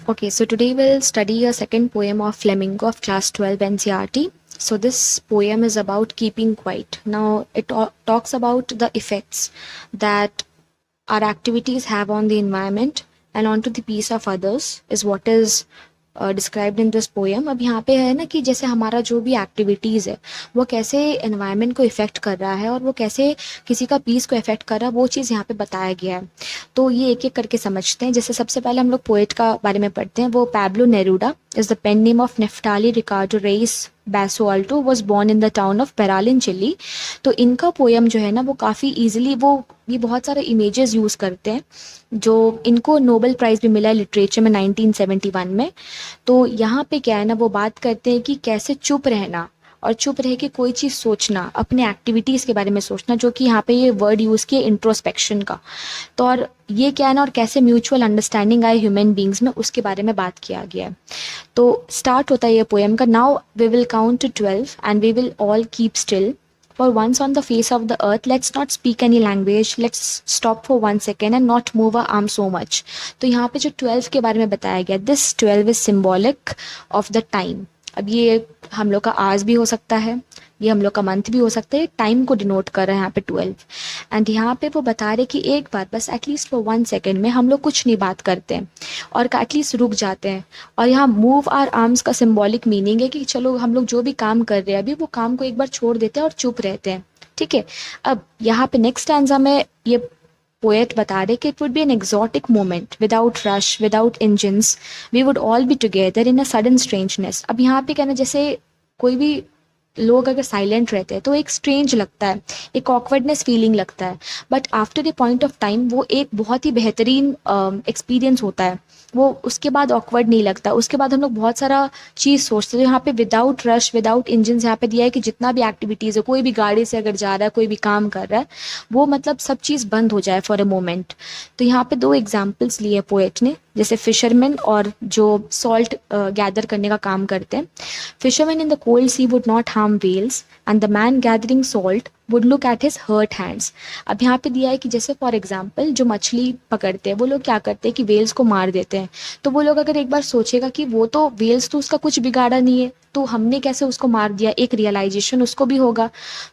Okay, so today we'll study a second poem of Flamingo of class 12 NCRT. So this poem is about keeping quiet. Now it talks about the effects that our activities have on the environment and onto the peace of others is what is described in this poem. अब यहाँ पे है ना कि जैसे हमारा जो भी एक्टिविटीज़ है वो कैसे एनवायरनमेंट को इफ़ेक्ट कर रहा है और वो कैसे किसी का पीस को इफ़ेक्ट कर रहा है, वो चीज़ यहाँ पे बताया गया है. तो ये एक एक करके समझते हैं. जैसे सबसे पहले हम लोग पोएट का बारे में पढ़ते हैं. वो Pablo Neruda is the pen name of Neftali Ricardo Reyes Basoalto was born in the town of Parral in Chile. तो इनका पोएम जो है ना वो काफ़ी ईजिली ये बहुत सारे इमेजेस यूज़ करते हैं जो इनको नोबेल प्राइज़ भी मिला है लिटरेचर में 1971 में. तो यहाँ पे क्या है ना वो बात करते हैं कि कैसे चुप रहना और चुप रह के कोई चीज़ सोचना, अपने एक्टिविटीज़ के बारे में सोचना, जो कि यहाँ पे ये वर्ड यूज़ किए इंट्रोस्पेक्शन का. तो और ये क्या है ना और कैसे म्यूचुअल अंडरस्टैंडिंग आए ह्यूमन बींग्स में उसके बारे में बात किया गया है. तो स्टार्ट होता है ये पोएम का. Now we will count to 12 and we will all keep still. For once on the face of the earth, let's not speak any language. Let's stop for 1 second and not move our arm so much. तो यहाँ पे जो 12 के बारे में बताया गया, this 12 is symbolic of the time. अब ये हम लोग का आवर्स भी हो सकता है, ये हम लोग का मंथ भी हो सकता है. टाइम को डिनोट कर रहा है यहाँ पे 12. एंड यहाँ पे वो बता रहे कि एक बार बस एटलीस्ट फॉर 1 सेकेंड में हम लोग कुछ नहीं बात करते हैं और एटलीस्ट रुक जाते हैं. और यहाँ मूव आर आर्म्स का सिंबॉलिक मीनिंग है कि चलो हम लोग जो भी काम कर रहे हैं अभी वो काम को एक बार छोड़ देते हैं और चुप रहते हैं. ठीक है. अब यहाँ पे नेक्स्ट स्टैंजा में ये पोएट बता रहे कि it would be an exotic moment without rush, without engines, we would all be together in a sudden strangeness. अब यहाँ पे कहना जैसे कोई भी लोग अगर साइलेंट रहते हैं तो एक स्ट्रेंज लगता है, एक ऑकवर्डनेस फीलिंग लगता है. But after a point of time वो एक बहुत ही बेहतरीन एक्सपीरियंस होता है. वो उसके बाद ऑकवर्ड नहीं लगता. उसके बाद हम लोग बहुत सारा चीज़ सोचते हैं. तो यहाँ पे विदाउट रश, विदाउट इंजन यहाँ पे दिया है कि जितना भी एक्टिविटीज़ है, कोई भी गाड़ी से अगर जा रहा है, कोई भी काम कर रहा है, वो मतलब सब चीज़ बंद हो जाए फॉर अ मोमेंट. तो यहाँ पे 2 एग्जाम्पल्स लिए पोएट ने, जैसे फिशरमैन और जो सॉल्ट गैदर करने का काम करते हैं. Fisherman in the cold sea would not harm whales and the man gathering salt would look at his hurt hands. अब यहाँ पे दिया है कि जैसे फॉर एग्जाम्पल जो मछली पकड़ते हैं वो लोग क्या करते हैं कि वेल्स को मार देते हैं. तो वो लोग अगर एक बार सोचेगा कि वो तो वेल्स तो उसका कुछ बिगाड़ा नहीं है, तो हमने कैसे उसको मार दिया, एक रियलाइजेशन उसको भी होगा.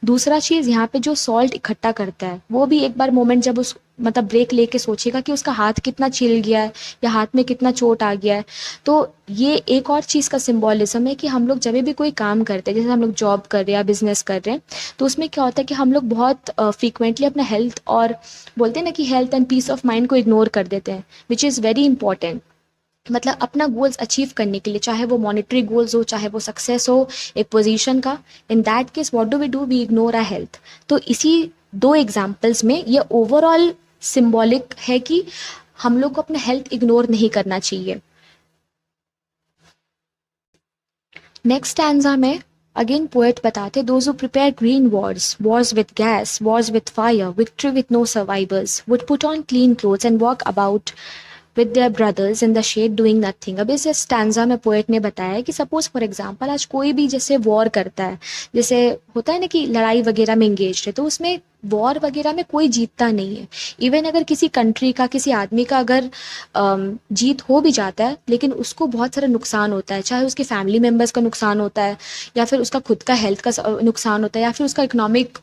दूसरा चीज़ यहाँ पे जो सॉल्ट इकट्ठा करता है वो भी एक बार मोमेंट जब उस मतलब ब्रेक लेके सोचेगा कि उसका हाथ कितना छिल गया है या हाथ में कितना चोट आ गया है. तो ये एक और चीज़ का सिंबॉलिज्म है कि हम लोग जब भी कोई काम करते हैं, जैसे हम लोग जॉब कर रहे हैं या बिजनेस कर रहे हैं, तो उसमें क्या होता है कि हम लोग बहुत फ्रीक्वेंटली अपना हेल्थ और बोलते हैं ना कि health and peace of mind को इग्नोर कर देते हैं, विच इज़ वेरी इंपॉर्टेंट. मतलब अपना गोल्स अचीव करने के लिए, चाहे वो मॉनेटरी गोल्स हो, चाहे वो सक्सेस हो एक पोजीशन का, in that case what do we ignore our health. तो इसी 2 एग्जांपल्स में ये ओवरऑल सिंबॉलिक है कि हम लोग को अपना हेल्थ इग्नोर नहीं करना चाहिए. नेक्स्ट स्टैंजा में अगेन पोएट बताते, those who prepare green wars with gas, wars with fire, victory with no survivors, would put on clean clothes and walk about with their brothers in the shade doing nothing. अब इस stanza में poet ने बताया कि suppose for example आज कोई भी जैसे वॉर करता है, जैसे होता है ना कि लड़ाई वगैरह में इंगेज है, तो उसमें वॉर वगैरह में कोई जीतता नहीं है. इवन अगर किसी कंट्री का, किसी आदमी का अगर जीत हो भी जाता है, लेकिन उसको बहुत सारा नुकसान होता है, चाहे उसके फैमिली मेम्बर्स का नुकसान होता है या फिर उसका खुद का हेल्थ का नुकसान होता है या फिर उसका इकोनॉमिक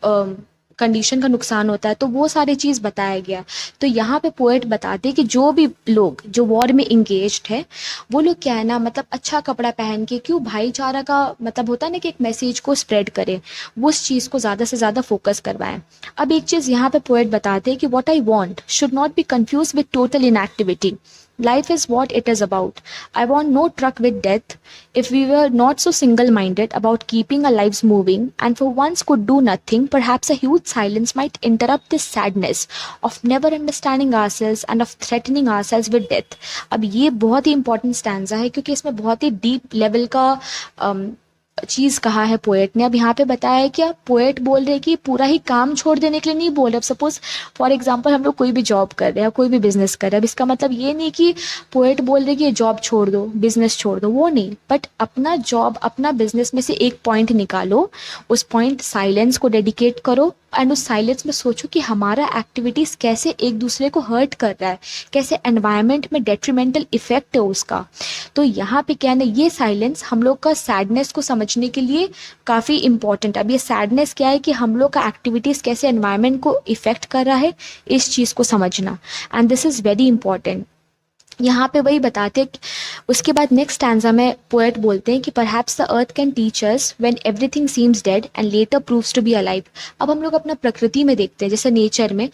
कंडीशन का नुकसान होता है. तो वो सारी चीज़ बताया गया. तो यहाँ पे पोएट बताते हैं कि जो भी लोग जो वॉर में इंगेज्ड है वो लोग क्या है ना मतलब अच्छा कपड़ा पहन के, क्यों भाईचारा का मतलब होता है ना कि एक मैसेज को स्प्रेड करें, वो उस चीज़ को ज़्यादा से ज़्यादा फोकस करवाएं. अब एक चीज़ यहाँ पे पोएट बताते हैं कि what I want should not be confuse with total inactivity. Life is what it is about. I want no truck with death. If we were not so single-minded about keeping our lives moving and for once could do nothing, perhaps a huge silence might interrupt this sadness of never understanding ourselves and of threatening ourselves with death. अब ये बहुत ही important stanza है क्योंकि इसमें बहुत ही deep level का चीज़ कहा है पोएट ने. अब यहाँ पे बताया है कि पोएट बोल रहे हैं कि पूरा ही काम छोड़ देने के लिए नहीं बोल रहे. अब सपोज फॉर एग्जांपल हम लोग कोई भी जॉब कर रहे हैं, कोई भी बिजनेस कर रहे हैं, अब इसका मतलब ये नहीं कि पोएट बोल रहे कि ये जॉब छोड़ दो, बिजनेस छोड़ दो, वो नहीं. बट अपना जॉब, अपना बिजनेस में से एक पॉइंट निकालो, उस पॉइंट साइलेंस को डेडिकेट करो एंड उस साइलेंस में सोचो कि हमारा एक्टिविटीज़ कैसे एक दूसरे को हर्ट कर रहा है, कैसे एनवायरनमेंट में डेट्रीमेंटल इफेक्ट है उसका। तो यहाँ पे क्या है ना, ये साइलेंस हम लोग का सैडनेस को समझने के लिए काफ़ी इंपॉर्टेंट है। अब ये सैडनेस क्या है कि हम लोग का एक्टिविटीज़ कैसे एनवायरनमेंट को इफेक्ट कर रहा है, इस चीज़ को समझना, and this is very important. यहाँ पे वही बताते हैं उसके बाद नेक्स्ट स्टैंजा में पोएट बोलते हैं कि perhaps the earth can teach us when everything seems dead and later proves to be alive. अब हम लोग अपना प्रकृति में देखते हैं, जैसे नेचर में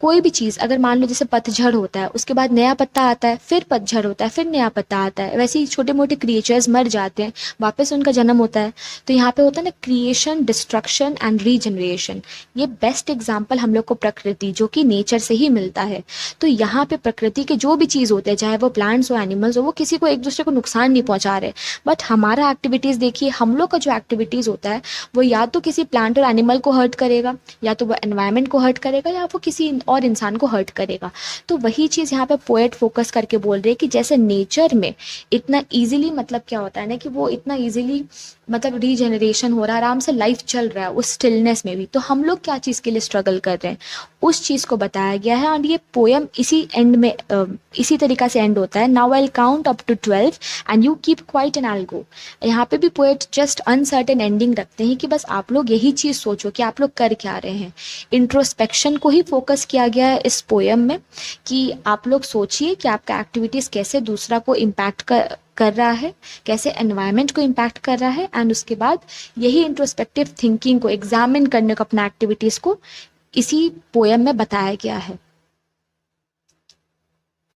कोई भी चीज़, अगर मान लो जैसे पतझड़ होता है, उसके बाद नया पत्ता आता है, फिर पतझड़ होता है, फिर नया पत्ता आता है, वैसे ही छोटे मोटे क्रिएचर्स मर जाते हैं, वापस उनका जन्म होता है। तो यहाँ पे होता है ना क्रिएशन, डिस्ट्रक्शन एंड रीजनरेशन। ये बेस्ट एग्जाम्पल हम लोग को प्रकृति, जो कि नेचर से ही मिलता है। तो यहाँ पे प्रकृति के जो भी चीज़ होते हैं, चाहे वो प्लांट्स हो, एनिमल्स हो, वो किसी को एक दूसरे को नुकसान नहीं पहुंचा रहे। बट हमारा एक्टिविटीज़ देखिए, हम लोग का जो एक्टिविटीज़ होता है वो या तो किसी प्लांट और एनिमल को हर्ट करेगा, या तो वो एनवायरनमेंट को हर्ट करेगा, या वो किसी और इंसान को हर्ट करेगा। तो वही चीज़ यहाँ पे पोएट फोकस करके बोल रहे हैं कि जैसे नेचर में इतना इजीली, मतलब क्या होता है ना कि वो इतना इजीली मतलब रीजनरेशन हो रहा है, आराम से लाइफ चल रहा है उस स्टिलनेस में भी, तो हम लोग क्या चीज़ के लिए स्ट्रगल कर रहे हैं, उस चीज़ को बताया गया है। और ये पोएम इसी एंड में इसी तरीका से एंड होता है, now I will count up to 12 and you keep quiet and I will go. यहाँ पे भी पोएट जस्ट अनसर्टेन एंडिंग रखते हैं कि बस आप लोग यही चीज़ सोचो कि आप लोग कर क्या रहे हैं। इंट्रोस्पेक्शन को ही फोकस किया गया है इस पोएम में, कि आप लोग सोचिए कि आपका एक्टिविटीज़ कैसे दूसरा को इम्पैक्ट कर रहा है, कैसे एनवायरनमेंट को इम्पैक्ट कर रहा है, एंड उसके बाद यही इंट्रोस्पेक्टिव थिंकिंग को एग्जामिन करने को, अपना एक्टिविटीज़ को इसी पोएम में बताया गया है।